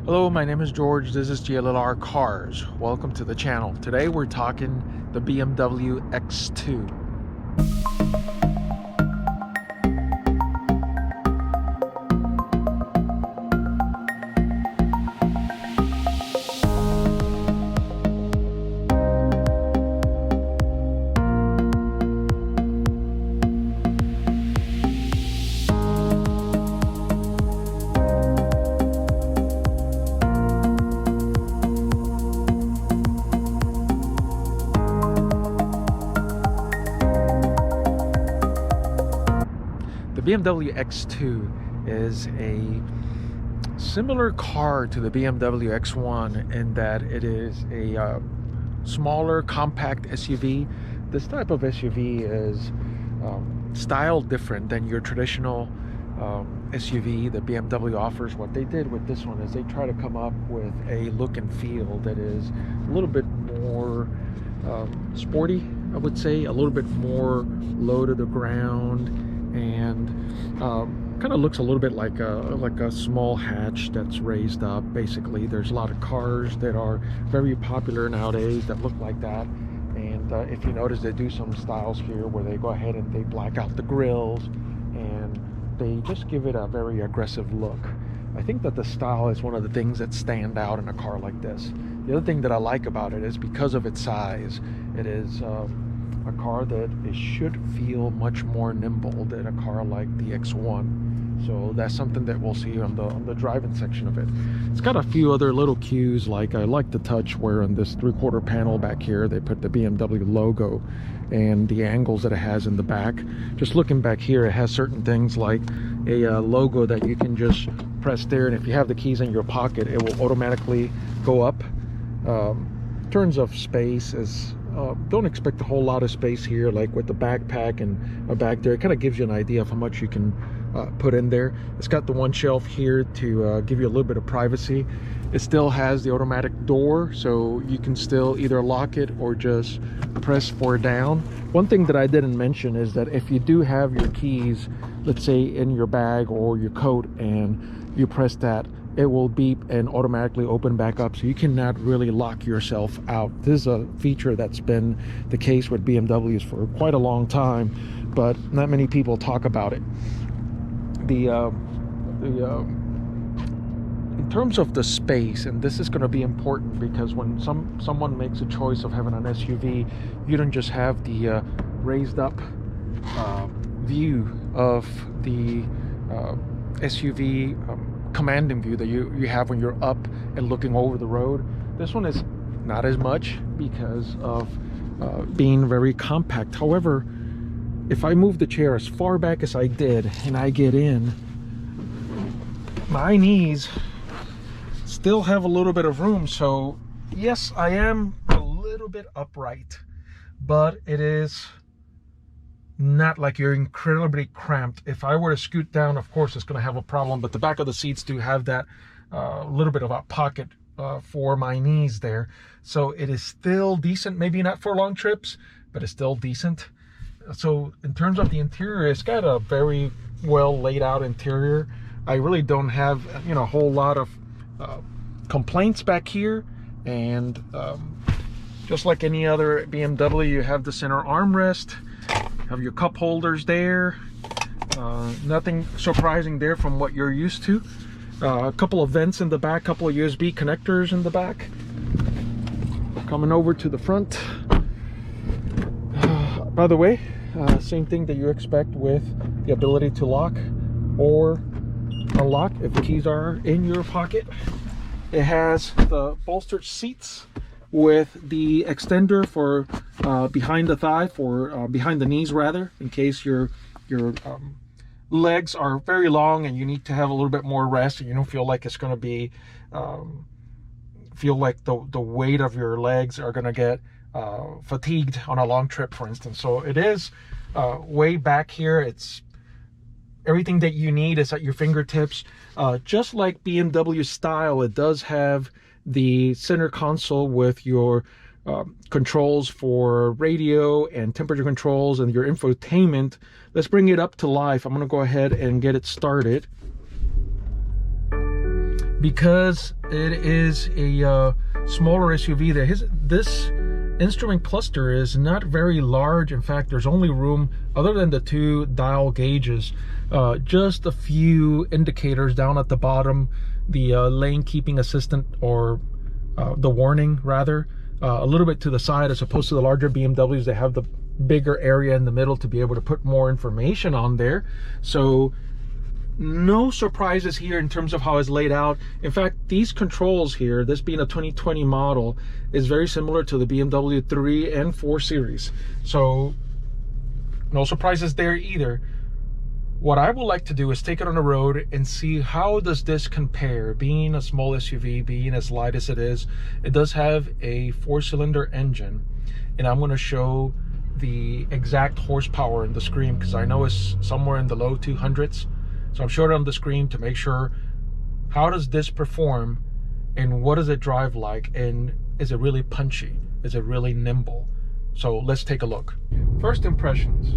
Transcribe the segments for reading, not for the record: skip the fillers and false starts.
Hello, my name is George. This is GLLR Cars. Welcome to the channel. Today we're talking the BMW X2. The BMW X2 is a similar car to the BMW X1 in that it is a smaller, compact SUV. This type of SUV is styled different than your traditional SUV that BMW offers. What they did with this one is they try to come up with a look and feel that is a little bit more sporty, I would say, a little bit more low to the ground, and kind of looks a little bit like a small hatch that's raised up. Basically, there's a lot of cars that are very popular nowadays that look like that, and if you notice, they do some styles here where they go ahead and they black out the grills and they just give it a very aggressive look. I think that the style is one of the things that stand out in a car like this. The other thing that I like about it is because of its size, it is a car that it should feel much more nimble than a car like the X1. So that's something that we'll see on the driving section of it. It's got a few other little cues, like I like the touch where on this 3/4 panel back here they put the BMW logo and the angles that it has in the back. Just looking back here, it has certain things like a logo that you can just press there, and if you have the keys in your pocket, it will automatically go up. In terms of space, is don't expect a whole lot of space here, like with the backpack and a back there. It kind of gives you an idea of how much you can put in there. It's got the one shelf here to give you a little bit of privacy. It still has the automatic door, so you can still either lock it or just press for down. One thing that I didn't mention is that if you do have your keys, let's say in your bag or your coat, and you press that, it will beep and automatically open back up, so you cannot really lock yourself out. This is a feature that's been the case with BMWs for quite a long time, but not many people talk about it. In terms of the space, and this is going to be important because when someone makes a choice of having an SUV, you don't just have the raised up view of the SUV commanding view that you have when you're up and looking over the road. This one is not as much because of being very compact. However, if I move the chair as far back as I did and I get in, my knees still have a little bit of room. So yes, I am a little bit upright, but it is not like you're incredibly cramped. If I were to scoot down, of course it's going to have a problem, but the back of the seats do have that little bit of a pocket for my knees there, so it is still decent. Maybe not for long trips, but it's still decent. So in terms of the interior, it's got a very well laid out interior. I really don't have a whole lot of complaints back here, and just like any other BMW, you have the center armrest, have your cup holders there. Nothing surprising there from what you're used to. A couple of vents in the back, couple of USB connectors in the back. Coming over to the front. By the way, same thing that you expect with the ability to lock or unlock if the keys are in your pocket. It has the bolstered seats with the extender for behind the thigh, for behind the knees rather, in case your legs are very long and you need to have a little bit more rest and you don't feel like it's going to be feel like the weight of your legs are going to get fatigued on a long trip, for instance. So it is way back here. It's everything that you need is at your fingertips. Just like BMW style, it does have the center console with your controls for radio and temperature controls and your infotainment. Let's bring it up to life. I'm going to go ahead and get it started. because it is a smaller SUV, this instrument cluster is not very large. In fact, there's only room, other than the 2 dial gauges, just a few indicators down at the bottom, the lane keeping assistant, or the warning rather, a little bit to the side, as opposed to the larger BMWs. They have the bigger area in the middle to be able to put more information on there. So no surprises here in terms of how it's laid out. In fact, these controls here, this being a 2020 model, is very similar to the BMW 3 and 4 series. So no surprises there either. What I would like to do is take it on the road and see how does this compare. Being a small SUV, being as light as it is, it does have a 4-cylinder engine, and I'm going to show the exact horsepower in the screen, because I know it's somewhere in the low 200s. So I'm showing it on the screen to make sure, how does this perform and what does it drive like, and is it really punchy? Is it really nimble? So let's take a look. First impressions.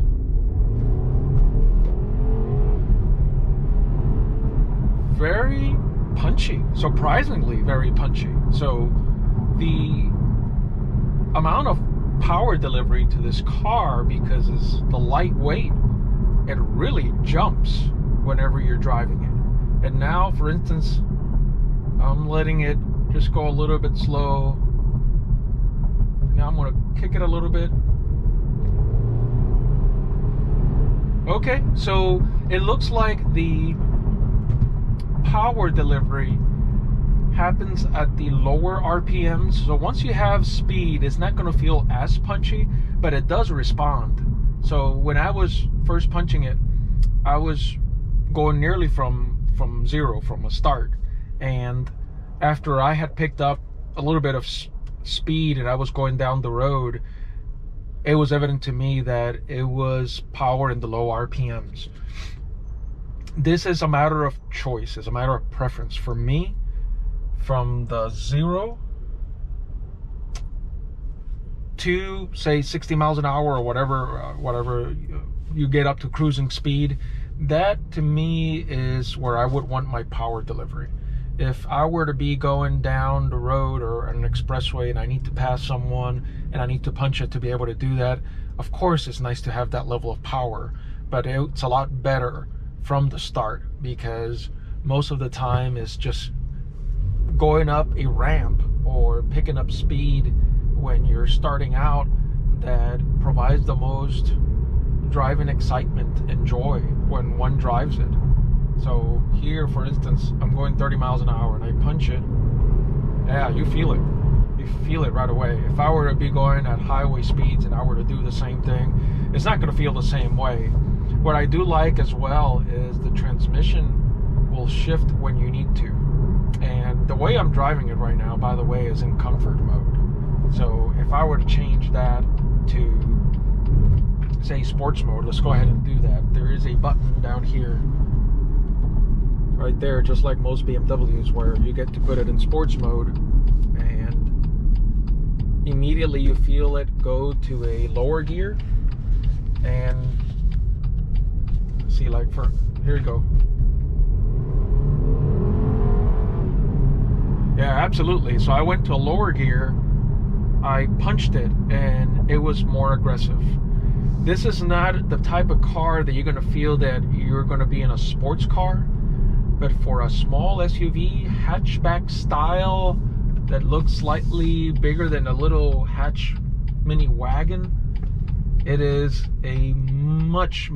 Very punchy, surprisingly very punchy. So the amount of power delivery to this car, because it's the lightweight, it really jumps whenever you're driving it. And now, for instance, I'm letting it just go a little bit slow. Now I'm going to kick it a little bit. Okay, so it looks like the power delivery happens at the lower RPMs. So once you have speed, it's not going to feel as punchy, but it does respond. So when I was first punching it, I was going nearly from zero, from a start. And after I had picked up a little bit of speed and I was going down the road, it was evident to me that it was power in the low RPMs. This is a matter of choice, it's a matter of preference. For me, from the 0 to say 60 miles an hour or whatever you get up to cruising speed, that to me is where I would want my power delivery. If I were to be going down the road or an expressway and I need to pass someone and I need to punch it to be able to do that, of course it's nice to have that level of power, but it's a lot better from the start, because most of the time it's just going up a ramp or picking up speed when you're starting out that provides the most driving excitement and joy when one drives it. So here, for instance, I'm going 30 miles an hour and I punch it. Yeah, you feel it. You feel it right away. If I were to be going at highway speeds and I were to do the same thing, it's not going to feel the same way. What I do like as well is the transmission will shift when you need to. And the way I'm driving it right now, by the way, is in comfort mode. So if I were to change that to, say, sports mode, let's go ahead and do that. There is a button down here, right there, just like most BMWs, where you get to put it in sports mode, and immediately you feel it go to a lower gear. And see, like, for here you go. Yeah, absolutely. So I went to a lower gear, I punched it, and it was more aggressive. This is not the type of car that you're going to feel that you're going to be in a sports car, but for a small SUV, hatchback style, that looks slightly bigger than a little hatch mini wagon, it is a much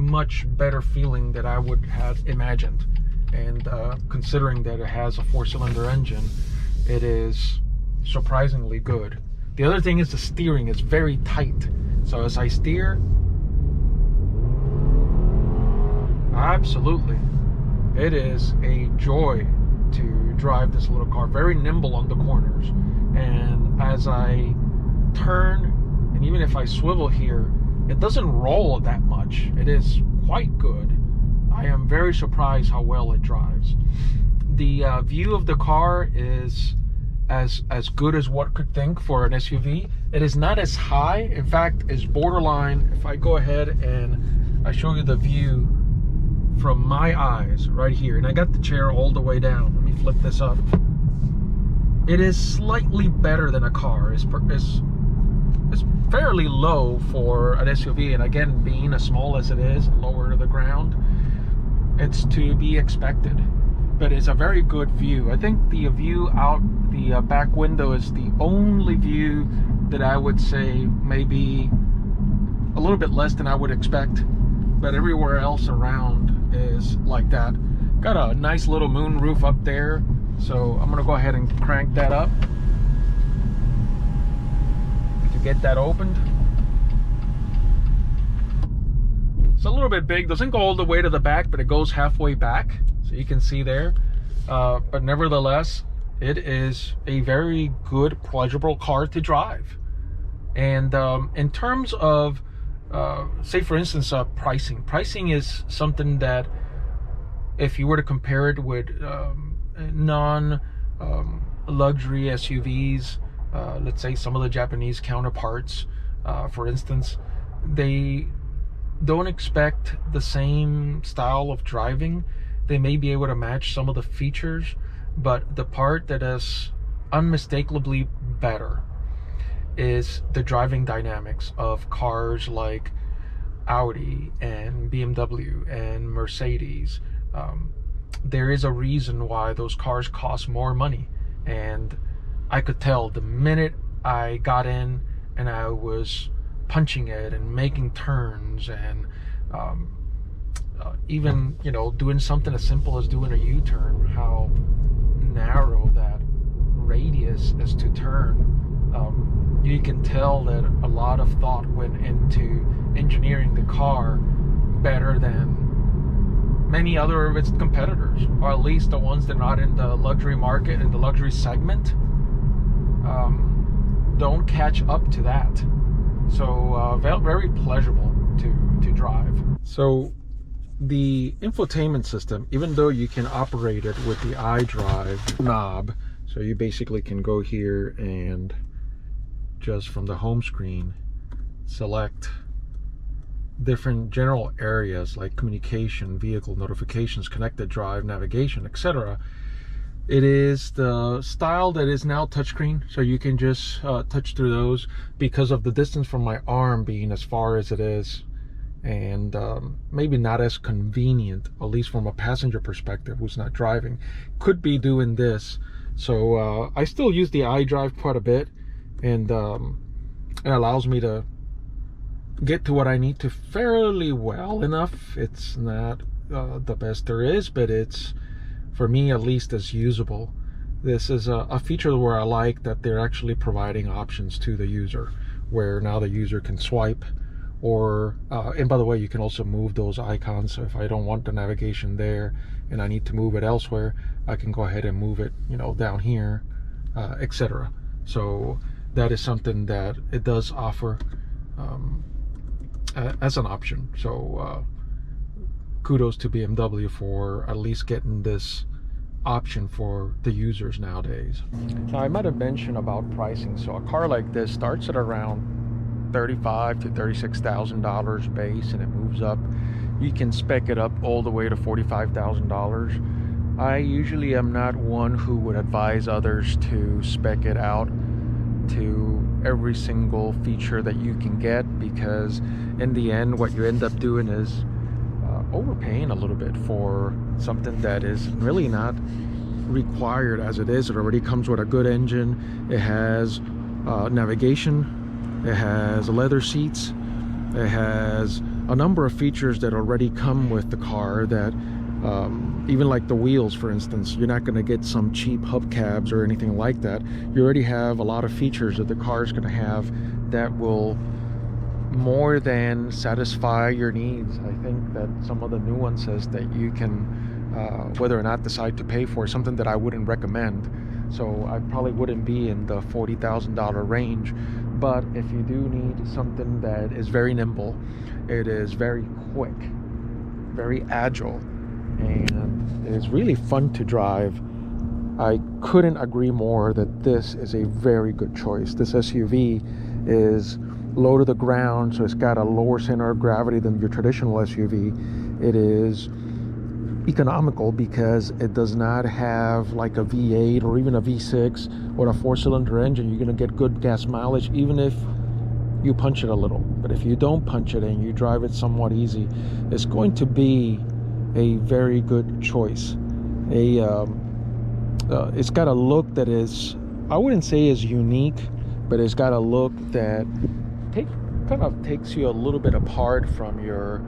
better feeling that I would have imagined. And considering that it has a 4-cylinder engine, it is surprisingly good. The other thing is the steering is very tight. So as I steer, absolutely, it is a joy to drive this little car. Very nimble on the corners. And as I turn, and even if I swivel here, it doesn't roll that much. It is quite good. I am very surprised how well it drives. The view of the car is as good as one could think for an SUV. It is not as high. In fact, it's borderline. If I go ahead and I show you the view from my eyes right here, and I got the chair all the way down. Let me flip this up. It is slightly better than a car. It's fairly low for an SUV, and again, being as small as it is, lower to the ground, it's to be expected. But it's a very good view. I think the view out the back window is the only view that I would say maybe a little bit less than I would expect, but everywhere else around is like that. Got a nice little moon roof up there, so I'm gonna go ahead and crank that up to get that opened. It's a little bit big, doesn't go all the way to the back, but it goes halfway back, so you can see there. But nevertheless, it is a very good, pleasurable car to drive. And in terms of say for instance pricing is something that, if you were to compare it with non luxury SUVs, let's say some of the Japanese counterparts, for instance, they don't expect the same style of driving. They may be able to match some of the features, but the part that is unmistakably better is the driving dynamics of cars like Audi and BMW and Mercedes. There is a reason why those cars cost more money, and I could tell the minute I got in and I was punching it and making turns and even, you know, doing something as simple as doing a U-turn, how narrow that radius is to turn. You can tell that a lot of thought went into engineering the car better than many other of its competitors, or at least the ones that are not in the luxury market and the luxury segment don't catch up to that. So very pleasurable to drive. So the infotainment system, even though you can operate it with the iDrive knob, so you basically can go here and just from the home screen select different general areas like communication, vehicle notifications, connected drive, navigation, etc. It is the style that is now touchscreen, so you can just touch through those because of the distance from my arm being as far as it is, and maybe not as convenient, at least from a passenger perspective who's not driving, could be doing this. So I still use the iDrive quite a bit, and it allows me to get to what I need to fairly well enough. It's not the best there is, but it's, for me at least, as usable. This is a feature where I like that they're actually providing options to the user, where now the user can swipe, or and by the way, you can also move those icons. So if I don't want the navigation there and I need to move it elsewhere, I can go ahead and move it, you know, down here, etc. So that is something that it does offer as an option. So kudos to BMW for at least getting this option for the users nowadays. Now, I might have mentioned about pricing. So a car like this starts at around $35,000 to $36,000 base, and it moves up. You can spec it up all the way to $45,000. I usually am not one who would advise others to spec it out to every single feature that you can get, because in the end what you end up doing is overpaying a little bit for something that is really not required as it is. It already comes with a good engine. It has navigation, it has leather seats, it has a number of features that already come with the car that even like the wheels, for instance, you're not going to get some cheap hubcaps or anything like that. You already have a lot of features that the car is going to have that will more than satisfy your needs. I think that some of the nuances that you can whether or not decide to pay for is something that I wouldn't recommend. So I probably wouldn't be in the $40,000 range. But if you do need something that is very nimble, it is very quick, very agile, and it is really fun to drive, I couldn't agree more that this is a very good choice. This SUV is low to the ground, so it's got a lower center of gravity than your traditional SUV. It is economical because it does not have like a V8 or even a V6 or a 4-cylinder engine. You're going to get good gas mileage even if you punch it a little. But if you don't punch it and you drive it somewhat easy, it's going to be a very good choice. It's got a look that is, I wouldn't say is unique, but it's got a look that kind of takes you a little bit apart from your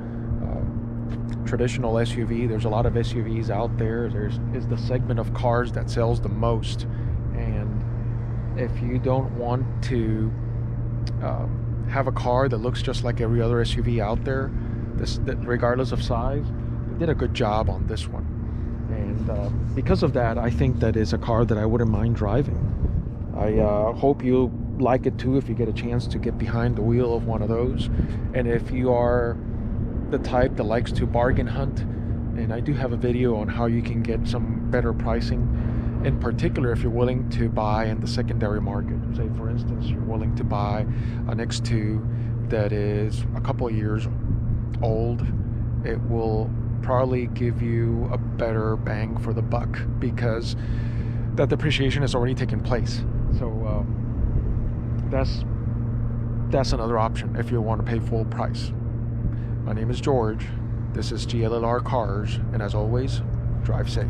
traditional SUV. There's a lot of SUVs out there. Is the segment of cars that sells the most, and if you don't want to have a car that looks just like every other SUV out there, regardless of size, they did a good job on this one. And because of that, I think that is a car that I wouldn't mind driving. I hope you like it too if you get a chance to get behind the wheel of one of those. And if you are the type that likes to bargain hunt, and I do have a video on how you can get some better pricing, in particular if you're willing to buy in the secondary market. Say for instance you're willing to buy an X2 that is a couple of years old, it will probably give you a better bang for the buck because that depreciation has already taken place. So that's another option if you want to pay full price. My name is George. This is GLLR Cars, and as always, drive safe.